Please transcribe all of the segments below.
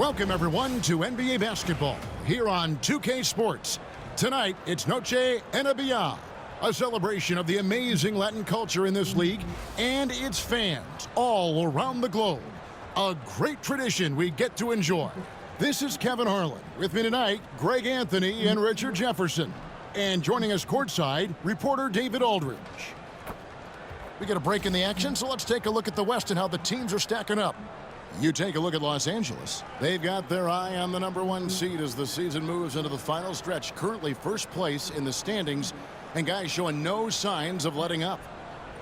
Welcome, everyone, to NBA basketball here on 2K Sports. Tonight, it's Noche NBA, a celebration of the amazing Latin culture in this league and its fans all around the globe. A great tradition we get to enjoy. This is Kevin Harlan. With me tonight, Greg Anthony and Richard Jefferson. And joining us courtside, reporter David Aldridge. We get a break in the action, so let's take a look at the West and how the teams are stacking up. You take a look at Los Angeles. They've got their eye on the #1 seed as the season moves into the final stretch. Currently first place in the standings, and guys showing no signs of letting up.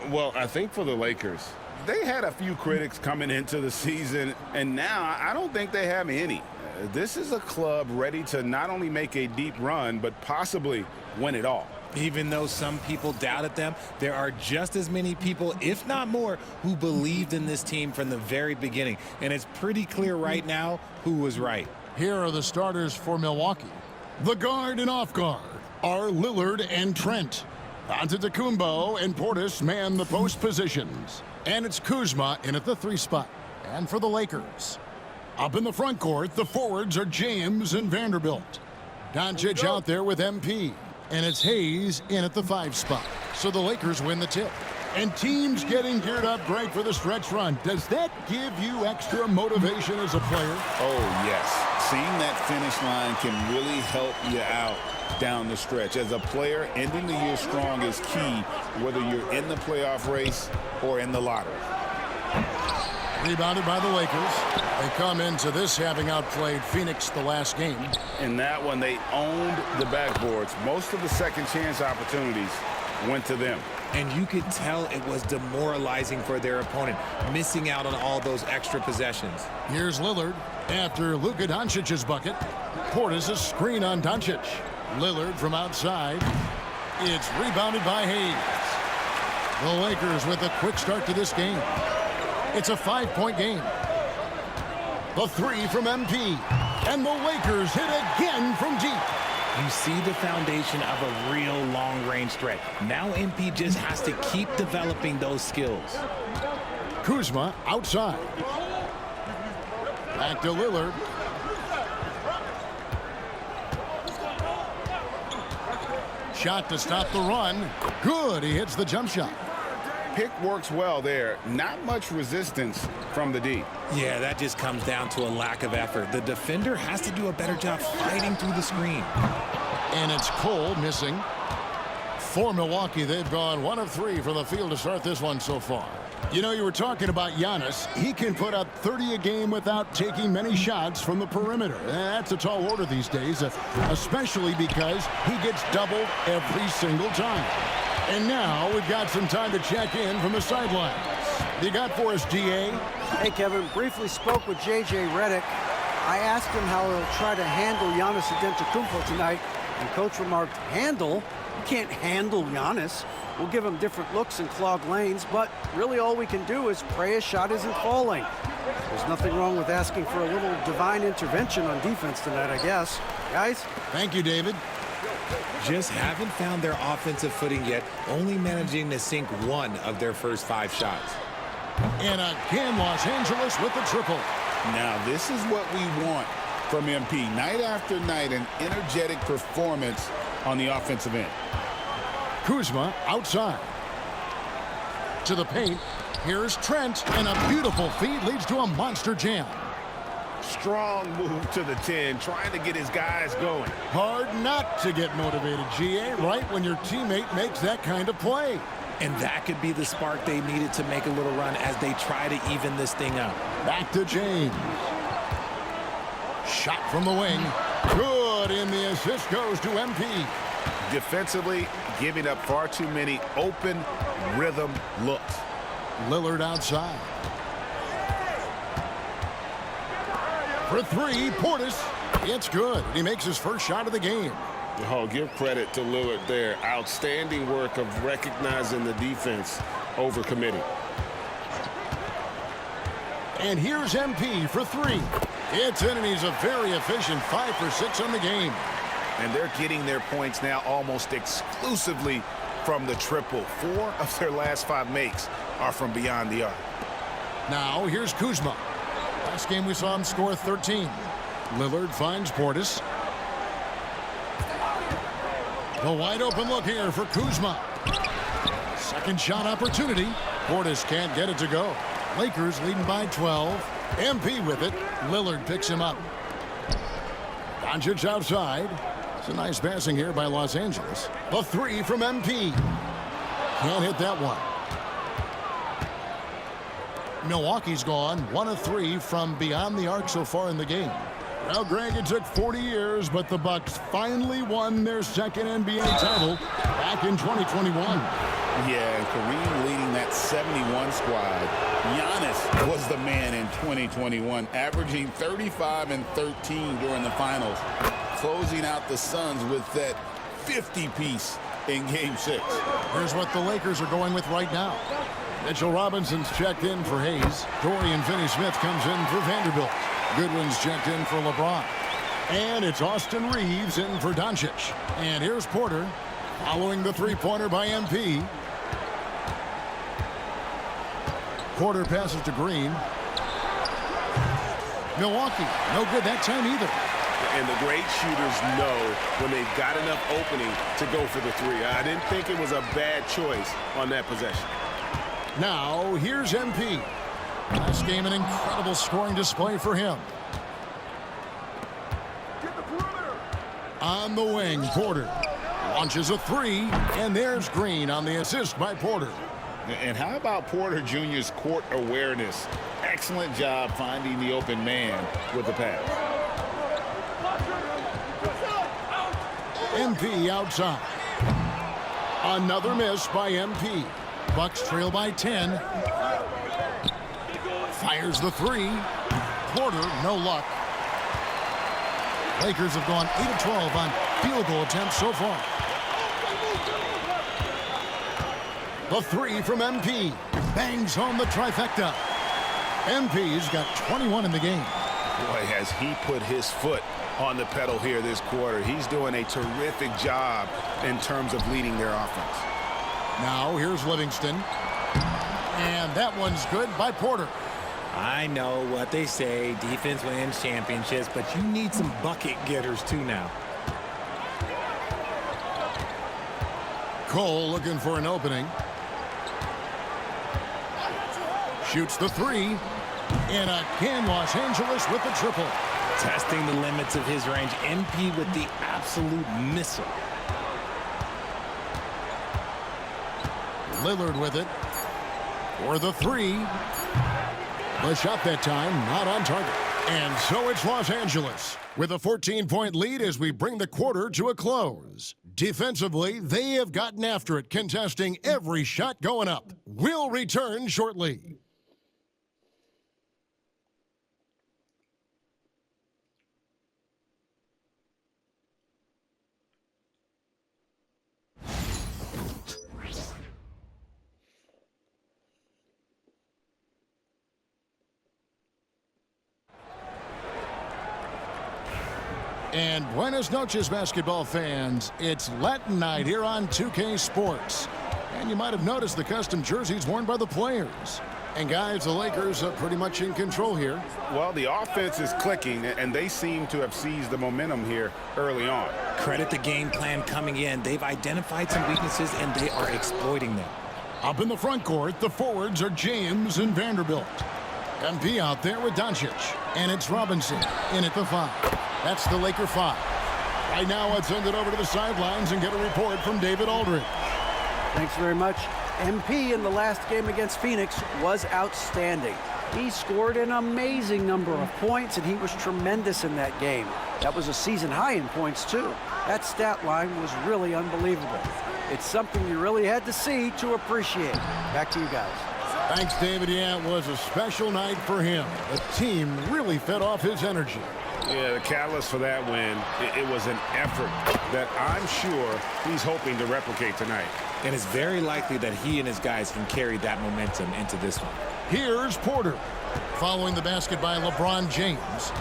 Well, I think for the Lakers, they had a few critics coming into the season, and now I don't think they have any. This is a club ready to not only make a deep run, but possibly win it all. Even though some people doubted them, there are just as many people, if not more, who believed in this team from the very beginning. And it's pretty clear right now who was right. Here are the starters for Milwaukee. The guard and off guard are Lillard and Trent. Antetokounmpo and Portis man the post positions. And it's Kuzma in at the 3 spot. And for the Lakers, up in the front court, the forwards are James and Vanderbilt. Doncic out there with MP. And it's Hayes in at the 5 spot. So the Lakers win the tip. And teams getting geared up, Greg, for the stretch run. Does that give you extra motivation as a player? Oh, yes. Seeing that finish line can really help you out down the stretch. As a player, ending the year strong is key, whether you're in the playoff race or in the lottery. Rebounded by the Lakers. They come into this having outplayed Phoenix the last game. In that one, they owned the backboards. Most of the second chance opportunities went to them. And you could tell it was demoralizing for their opponent, missing out on all those extra possessions. Here's Lillard after Luka Doncic's bucket. Portis a screen on Doncic. Lillard from outside. It's rebounded by Hayes. The Lakers with a quick start to this game. It's a 5-point game. The 3 from MP. And the Lakers hit again from deep. You see the foundation of a real long-range threat. Now MP just has to keep developing those skills. Kuzma outside. Back to Lillard. Shot to stop the run. Good. He hits the jump shot. Pick works well there. Not much resistance from the D. Yeah, that just comes down to a lack of effort. The defender has to do a better job fighting through the screen. And it's Cole missing. For Milwaukee, they've gone 1 of 3 from the field to start this one so far. You know, you were talking about Giannis. He can put up 30 a game without taking many shots from the perimeter. That's a tall order these days, especially because he gets doubled every single time. And now we've got some time to check in from the sidelines. You got for us, GA? Hey, Kevin. Briefly spoke with J.J. Redick. I asked him how he'll try to handle Giannis Antetokounmpo tonight, and Coach remarked, handle? You can't handle Giannis. We'll give him different looks and clog lanes, but really all we can do is pray his shot isn't falling. There's nothing wrong with asking for a little divine intervention on defense tonight, I guess. Guys? Thank you, David. Just haven't found their offensive footing yet, only managing to sink 1 of their first 5 shots. And again, Los Angeles with the triple. Now, this is what we want from MP. Night after night, an energetic performance on the offensive end. Kuzma outside. To the paint. Here's Trent, and a beautiful feed leads to a monster jam. Strong move to the 10, trying to get his guys going. Hard not to get motivated, GA, right when your teammate makes that kind of play. And that could be the spark they needed to make a little run as they try to even this thing up. Back to James. Shot from the wing. Good, and the assist goes to MP. Defensively, giving up far too many open rhythm looks. Lillard outside. For 3, Portis. It's good. He makes his first shot of the game. Oh, give credit to Lillard there. Outstanding work of recognizing the defense over committing. And here's MP for 3. It's in, and he's a very efficient 5 for 6 on the game. And they're getting their points now almost exclusively from the triple. 4 of their last 5 makes are from beyond the arc. Now here's Kuzma. Last game we saw him score 13. Lillard finds Portis. The wide open look here for Kuzma. Second shot opportunity. Portis can't get it to go. Lakers leading by 12. MP with it. Lillard picks him up. Doncic outside. It's a nice passing here by Los Angeles. The three from MP. Can't hit that one. Milwaukee's gone 1 of 3 from beyond the arc so far in the game. Well, Greg, it took 40 years, but the Bucks finally won their second NBA title back in 2021. Yeah, and Kareem leading that 71 squad. Giannis was the man in 2021, averaging 35 and 13 during the finals, closing out the Suns with that 50-piece in Game 6. Here's what the Lakers are going with right now. Mitchell Robinson's checked in for Hayes. Dorian Finney-Smith comes in for Vanderbilt. Goodwin's checked in for LeBron. And it's Austin Reeves in for Doncic. And here's Porter following the three-pointer by MP. Porter passes to Green. Milwaukee, no good that time either. And the great shooters know when they've got enough opening to go for the three. I didn't think it was a bad choice on that possession. Now, here's MP. Last game, an incredible scoring display for him. On the wing, Porter launches a three, and there's Green on the assist by Porter. And how about Porter Jr.'s court awareness? Excellent job finding the open man with the pass. MP outside. Another miss by MP. Bucks trail by 10. Fires the three. Porter, no luck. Lakers have gone 8 of 12 on field goal attempts so far. The three from MP. Bangs home the trifecta. MP's got 21 in the game. Boy, has he put his foot on the pedal here this quarter. He's doing a terrific job in terms of leading their offense. Now here's Livingston. And that one's good by Porter. I know what they say, defense wins championships, but you need some bucket getters too now. Cole looking for an opening. Shoots the three. And again, Los Angeles with the triple. Testing the limits of his range. MP with the absolute missile. Lillard with it. For the three. The shot that time, not on target. And so it's Los Angeles with a 14-point lead as we bring the quarter to a close. Defensively, they have gotten after it, contesting every shot going up. We'll return shortly. And buenas noches, basketball fans. It's Latin night here on 2K Sports. And you might have noticed the custom jerseys worn by the players. And guys, the Lakers are pretty much in control here. Well, the offense is clicking, and they seem to have seized the momentum here early on. Credit the game plan coming in. They've identified some weaknesses, and they are exploiting them. Up in the front court, the forwards are James and Vanderbilt. MP out there with Doncic. And it's Robinson in at the 5. That's the Laker 5. Right now, let's send it over to the sidelines and get a report from David Aldridge. Thanks very much. MP in the last game against Phoenix was outstanding. He scored an amazing number of points, and he was tremendous in that game. That was a season high in points, too. That stat line was really unbelievable. It's something you really had to see to appreciate. Back to you guys. Thanks, David. Yeah, it was a special night for him. The team really fed off his energy. Yeah, the catalyst for that win, it was an effort that I'm sure he's hoping to replicate tonight. And it's very likely that he and his guys can carry that momentum into this one. Here's Porter, following the basket by LeBron James.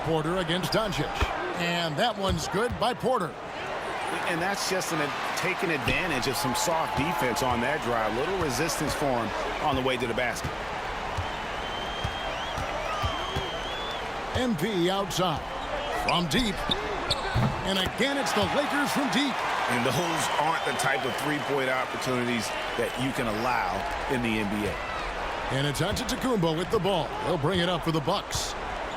Porter against Doncic. And that one's good by Porter. And that's just an taking advantage of some soft defense on that drive. Little resistance for him on the way to the basket. MP outside. From deep. And again, it's the Lakers from deep. And those aren't the type of three-point opportunities that you can allow in the NBA. And it's Antetokounmpo with the ball. He'll bring it up for the Bucks.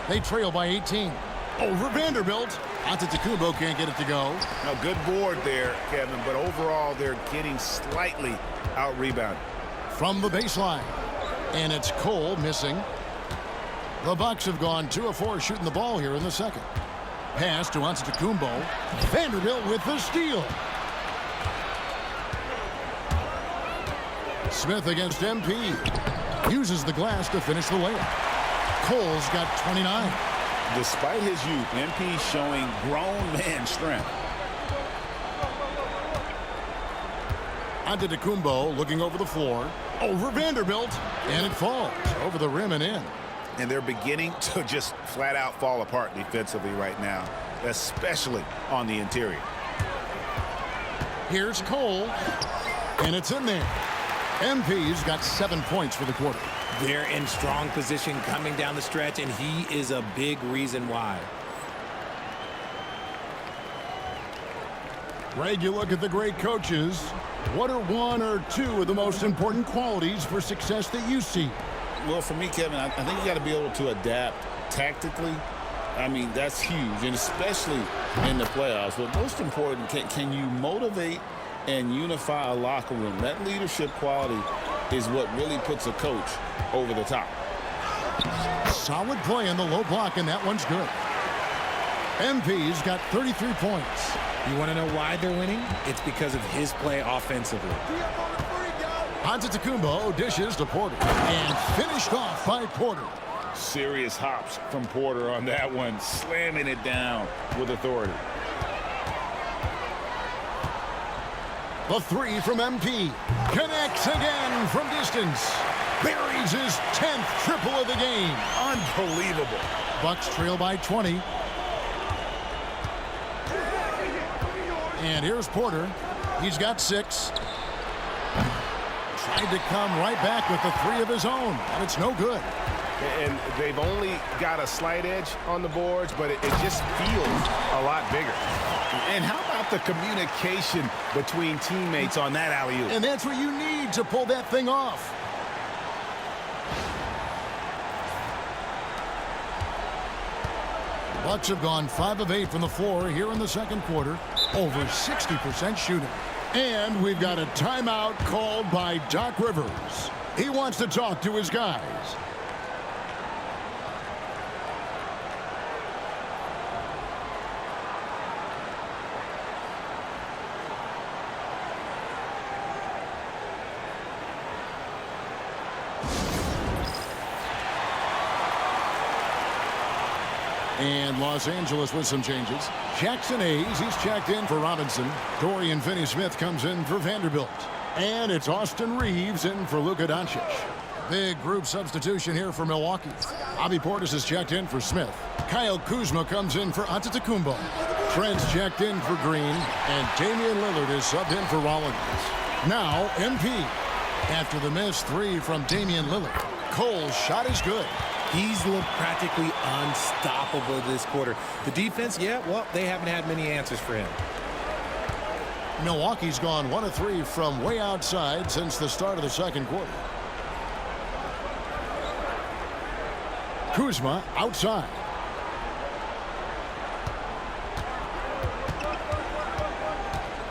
They trail by 18. Over Vanderbilt. Antetokounmpo can't get it to go. Now, good board there, Kevin, but overall they're getting slightly out-rebounded. From the baseline. And it's Cole missing. The Bucks have gone 2 of 4 shooting the ball here in the second. Pass to Antetokounmpo. Vanderbilt with the steal. Smith against MP. Uses the glass to finish the layup. Cole's got 29. Despite his youth, MP showing grown man strength. Antetokounmpo looking over the floor. Over Vanderbilt. And it falls over the rim and in. And they're beginning to just flat out fall apart defensively right now, especially on the interior. Here's Cole. And it's in there. MP's got 7 points for the quarter. They're in strong position coming down the stretch, and he is a big reason why. Greg, you look at the great coaches. What are 1 or 2 of the most important qualities for success that you see? Well, for me, Kevin, I think you got to be able to adapt tactically. I mean, that's huge, and especially in the playoffs. But most important, can you motivate and unify a locker room? That leadership quality is what really puts a coach over the top. Solid play in the low block, and that one's good. MP's got 33 points. You want to know why they're winning? It's because of his play offensively. Antetokounmpo dishes to Porter and finished off by Porter. Serious hops from Porter on that one, slamming it down with authority. The 3 from MP connects again from distance. Buries his 10th triple of the game. Unbelievable. Bucks trail by 20. And here's Porter. He's got 6. Tried to come right back with the 3 of his own, and it's no good. And they've only got a slight edge on the boards, but it just feels a lot bigger. And how about the communication between teammates on that alley-oop? And that's what you need to pull that thing off. Bucks have gone 5 of 8 from the floor here in the second quarter. Over 60% shooting. And we've got a timeout called by Doc Rivers. He wants to talk to his guys. And Los Angeles with some changes. Jackson Hayes, he's checked in for Robinson. Dorian Finney-Smith comes in for Vanderbilt. And it's Austin Reeves in for Luka Doncic. Big group substitution here for Milwaukee. Bobby Portis is checked in for Smith. Kyle Kuzma comes in for Antetokounmpo. Trent's checked in for Green. And Damian Lillard is subbed in for Rollins. Now MP. After the missed 3 from Damian Lillard. Cole's shot is good. He's looked practically unstoppable this quarter. The defense, yeah, well, they haven't had many answers for him. Milwaukee's gone 1 of 3 from way outside since the start of the second quarter. Kuzma outside.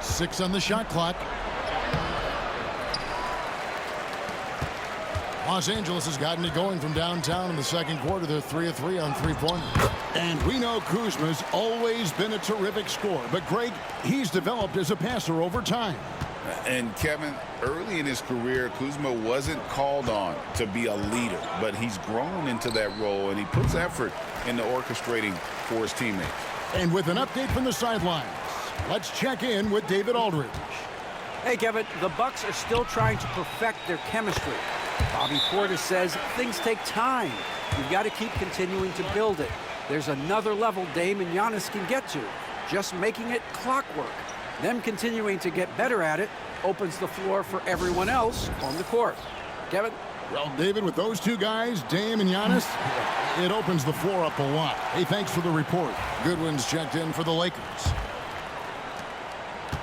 Six on the shot clock. Los Angeles has gotten it going from downtown in the second quarter. They're 3 of 3 on three-pointers. And we know Kuzma's always been a terrific scorer. But, Greg, he's developed as a passer over time. And, Kevin, early in his career, Kuzma wasn't called on to be a leader. But he's grown into that role, and he puts effort into orchestrating for his teammates. And with an update from the sidelines, let's check in with David Aldridge. Hey, Kevin, the Bucks are still trying to perfect their chemistry. Bobby Portis says things take time. You've got to keep continuing to build it. There's another level Dame and Giannis can get to, just making it clockwork. Them continuing to get better at it opens the floor for everyone else on the court. Kevin? Well, David, with those two guys, Dame and Giannis, it opens the floor up a lot. Hey, thanks for the report. Goodwin's checked in for the Lakers.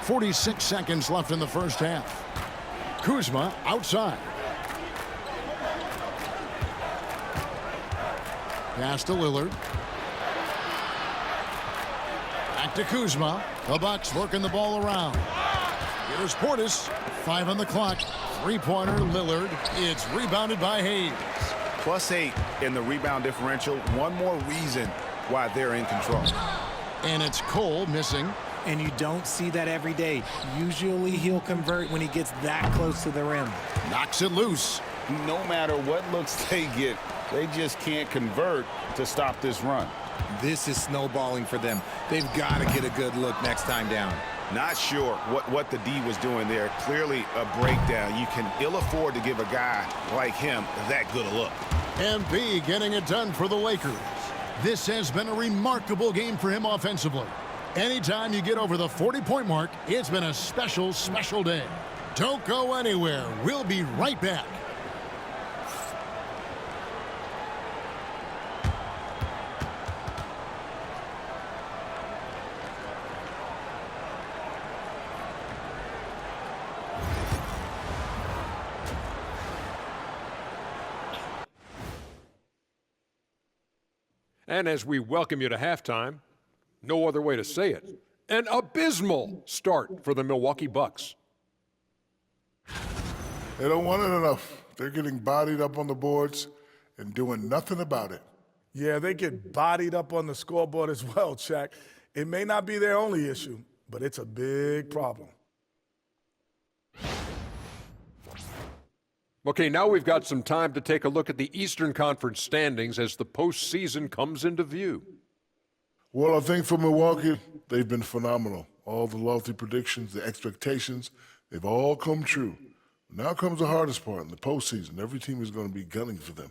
46 seconds left in the first half. Kuzma outside. Pass to Lillard. Back to Kuzma. The Bucks working the ball around. Here's Portis. 5 on the clock. Three-pointer, Lillard. It's rebounded by Hayes. +8 in the rebound differential. One more reason why they're in control. And it's Cole missing. And you don't see that every day. Usually he'll convert when he gets that close to the rim. Knocks it loose. No matter what looks they get, they just can't convert to stop this run. This is snowballing for them. They've got to get a good look next time down. Not sure what the D was doing there. Clearly a breakdown. You can ill afford to give a guy like him that good a look. MP getting it done for the Lakers. This has been a remarkable game for him offensively. Anytime you get over the 40-point mark, it's been a special, special day. Don't go anywhere. We'll be right back. And as we welcome you to halftime, no other way to say it, an abysmal start for the Milwaukee Bucks. They don't want it enough. They're getting bodied up on the boards and doing nothing about it. Yeah, they get bodied up on the scoreboard as well, Shaq. It may not be their only issue, but it's a big problem. Okay, now we've got some time to take a look at the Eastern Conference standings as the postseason comes into view. Well, I think for Milwaukee, they've been phenomenal. All the lofty predictions, the expectations, they've all come true. Now comes the hardest part in the postseason. Every team is going to be gunning for them.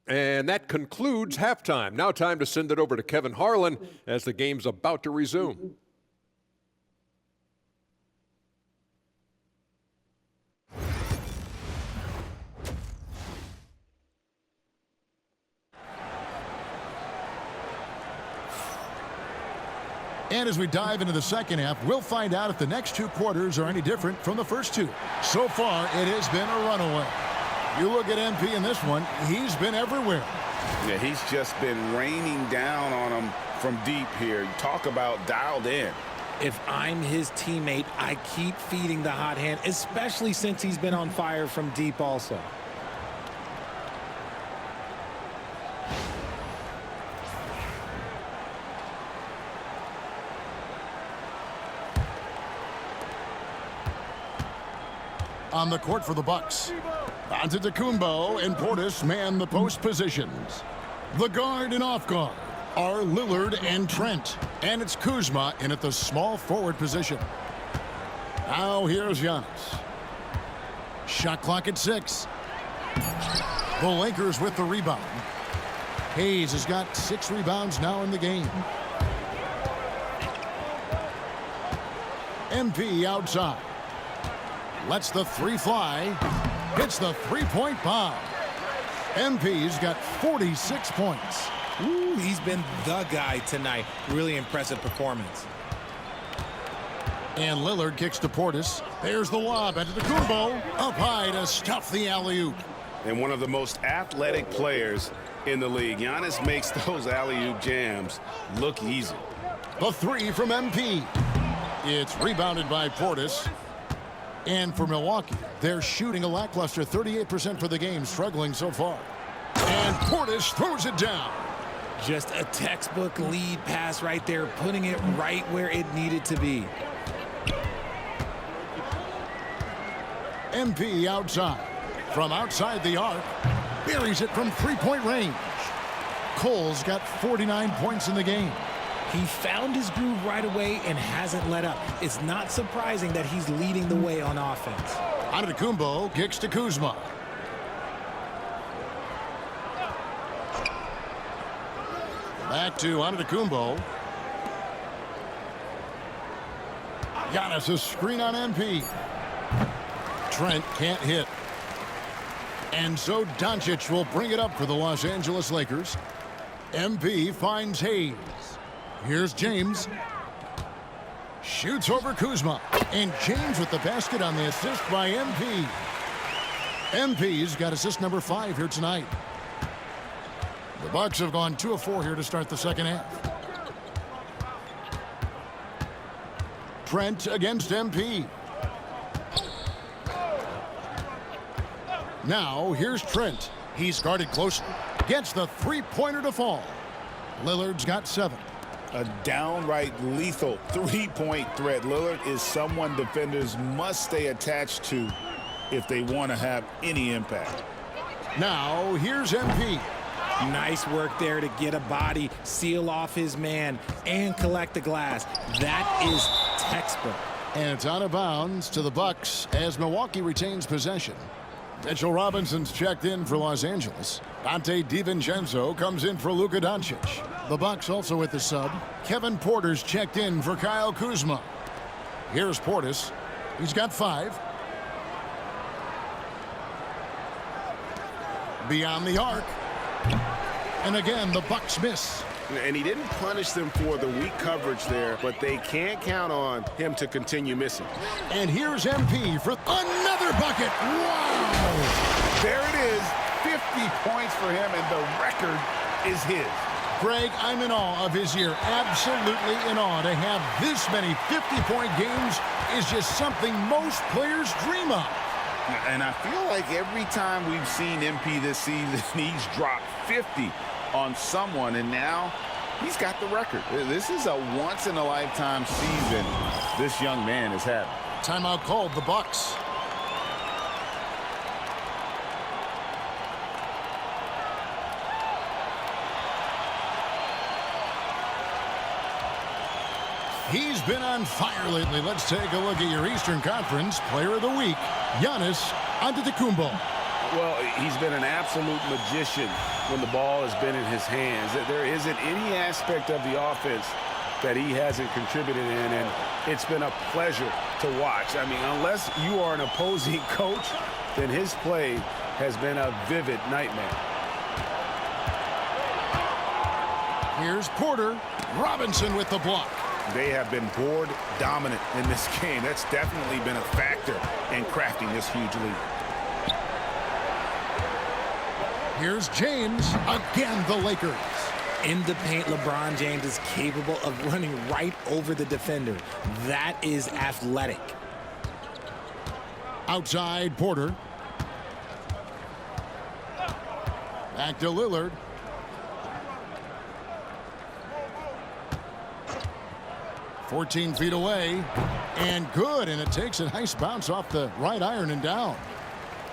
And that concludes halftime. Now time to send it over to Kevin Harlan as the game's about to resume. And as we dive into the second half, we'll find out if the next two quarters are any different from the first two. So far, it has been a runaway. You look at MP in this one, he's been everywhere. Yeah, he's just been raining down on them from deep here. You talk about dialed in. If I'm his teammate, I keep feeding the hot hand, especially since he's been on fire from deep also. On the court for the Bucks. Antetokounmpo and Portis man the post positions. The guard and off guard are Lillard and Trent. And it's Kuzma in at the small forward position. Now here's Giannis. Shot clock at 6. The Lakers with the rebound. Hayes has got 6 rebounds now in the game. MP outside. Lets the 3 fly. Hits the 3-point bomb. MP's got 46 points. Ooh, he's been the guy tonight. Really impressive performance. And Lillard kicks to Portis. There's the lob into the Antetokounmpo. Up high to stuff the alley-oop. And one of the most athletic players in the league. Giannis makes those alley-oop jams look easy. The 3 from MP. It's rebounded by Portis. And for Milwaukee, they're shooting a lackluster 38% for the game, struggling so far. And Portis throws it down. Just a textbook lead pass right there, putting it right where it needed to be. MP outside. From outside the arc, buries it from 3-point range. Cole's got 49 points in the game. He found his groove right away and hasn't let up. It's not surprising that he's leading the way on offense. Antetokounmpo kicks to Kuzma. Back to Antetokounmpo. Giannis a screen on MP. Trent can't hit. And so Doncic will bring it up for the Los Angeles Lakers. MP finds Hayes. Here's James. Shoots over Kuzma. And James with the basket on the assist by MP. MP's got assist number 5 here tonight. The Bucks have gone 2 of 4 here to start the second half. Trent against MP. Now here's Trent. He's guarded closely. Gets the three-pointer to fall. Lillard's got 7. A downright lethal three-point threat. Lillard is someone defenders must stay attached to if they want to have any impact. Now here's MP. Nice work there to get a body, seal off his man, and collect the glass. That is textbook. And it's out of bounds to the Bucks as Milwaukee retains possession. Mitchell Robinson's checked in for Los Angeles. Dante DiVincenzo comes in for Luka Doncic. The Bucks also with the sub. Kevin Porter's checked in for Kyle Kuzma. Here's Portis. He's got 5. Beyond the arc. And again, the Bucks miss. And he didn't punish them for the weak coverage there, but they can't count on him to continue missing. And here's MP for another bucket. Wow! There it is, 50 points for him, and the record is his. Greg, I'm in awe of his year. Absolutely in awe. To have this many 50-point games is just something most players dream of. And I feel like every time we've seen MP this season, he's dropped 50 on someone, and now he's got the record. This is a once-in-a-lifetime season this young man has had. Timeout called, the Bucks. He's been on fire lately. Let's take a look at your Eastern Conference Player of the Week, Giannis Antetokounmpo. Well, he's been an absolute magician when the ball has been in his hands. There isn't any aspect of the offense that he hasn't contributed in, and it's been a pleasure to watch. I mean, unless you are an opposing coach, then his play has been a vivid nightmare. Here's Porter. Robinson with the block. They have been board dominant in this game. That's definitely been a factor in crafting this huge lead. Here's James. Again, the Lakers. In the paint, LeBron James is capable of running right over the defender. That is athletic. Outside, Porter. Back to Lillard. "14 feet away, and good, and it takes a nice bounce off the right iron and down.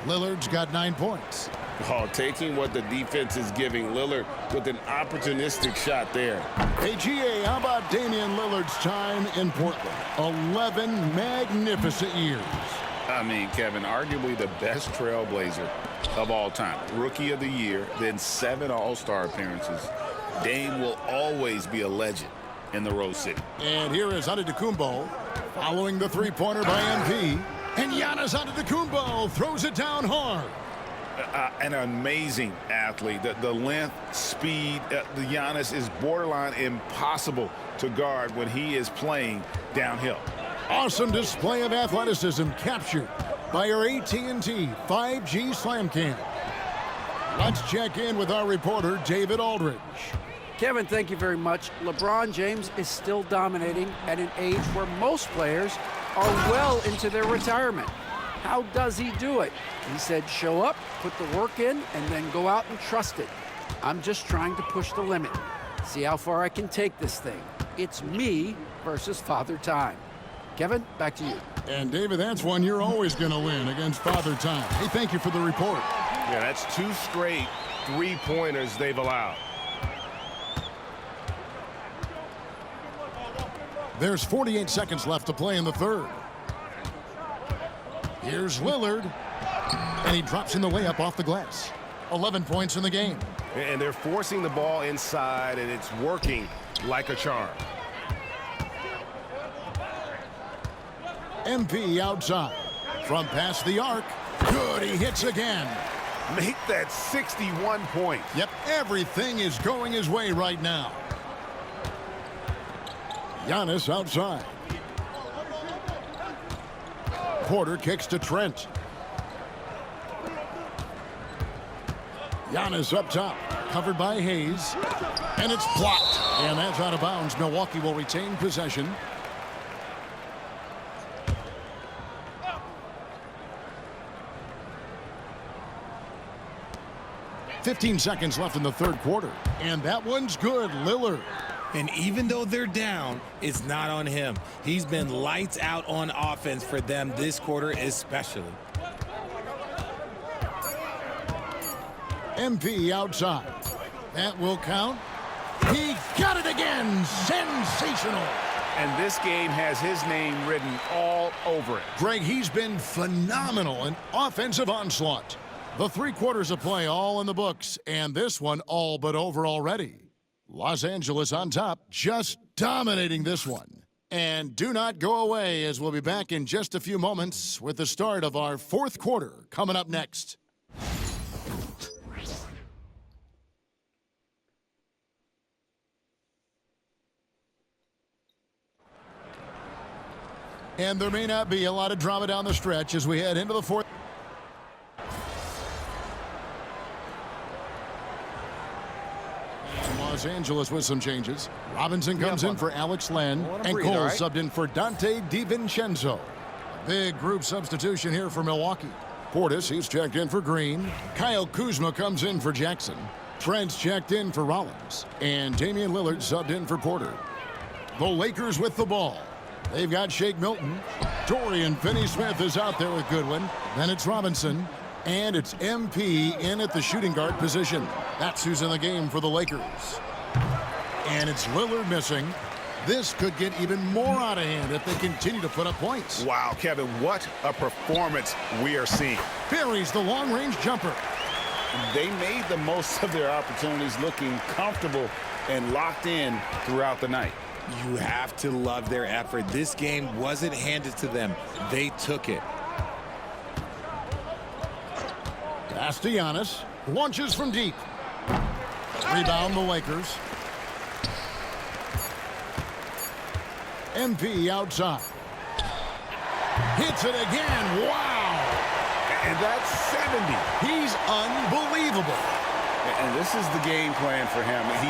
Lillard's got 9 points. Oh, taking what the defense is giving Lillard with an opportunistic shot there. Hey, GA, how about Damian Lillard's time in Portland? 11 magnificent years. I mean, Kevin, arguably the best trailblazer of all time. Rookie of the year, then 7 All-Star appearances. Dame will always be a legend in the Rose City. And here is Antetokounmpo following the three-pointer by MP. And Giannis Antetokounmpo throws it down hard. An amazing athlete. The length, speed, the Giannis is borderline impossible to guard when he is playing downhill. Awesome display of athleticism captured by our AT&T 5G Slam Cam. Let's check in with our reporter, David Aldridge. Kevin, thank you very much. LeBron James is still dominating at an age where most players are well into their retirement. How does he do it? He said, show up, put the work in, and then go out and trust it. I'm just trying to push the limit. See how far I can take this thing. It's me versus Father Time. Kevin, back to you. And David, that's one you're always going to win against Father Time. Hey, thank you for the report. Yeah, that's 2 straight three-pointers they've allowed. There's 48 seconds left to play in the third. Here's Lillard, and he drops in the layup off the glass. 11 points in the game. And they're forcing the ball inside, and it's working like a charm. MP outside. From past the arc. Good, he hits again. Make that 61 points. Yep, everything is going his way right now. Giannis outside. Porter kicks to Trent. Giannis up top, covered by Hayes. And it's blocked. And that's out of bounds. Milwaukee will retain possession. .15 seconds left in the third quarter. And that one's good. Lillard. And even though they're down, it's not on him. He's been lights out on offense for them this quarter especially. MP outside. That will count. He got it again. Sensational. And this game has his name written all over it. Greg, he's been phenomenal in offensive onslaught. The 3 quarters of play all in the books, and this one all but over already. Los Angeles on top, just dominating this one. And do not go away, as we'll be back in just a few moments with the start of our 4th quarter coming up next. And there may not be a lot of drama down the stretch as we head into the 4th. Los Angeles with some changes. Robinson comes in for Alex Len, and Cole subbed in for Dante DiVincenzo. Big group substitution here for Milwaukee. Portis, he's checked in for Green. Kyle Kuzma comes in for Jackson. Trent's checked in for Rollins. And Damian Lillard subbed in for Porter. The Lakers with the ball. They've got Shake Milton. Dorian Finney-Smith is out there with Goodwin. Then it's Robinson. And it's MP in at the shooting guard position. That's who's in the game for the Lakers. And it's Lillard missing. This could get even more out of hand if they continue to put up points. Wow, Kevin, what a performance we are seeing. Buries the long-range jumper. They made the most of their opportunities, looking comfortable and locked in throughout the night. You have to love their effort. This game wasn't handed to them. They took it. Pass to Giannis. Launches from deep. Rebound the Lakers. MP outside. Hits it again. Wow. And that's 70. He's unbelievable. And this is the game plan for him.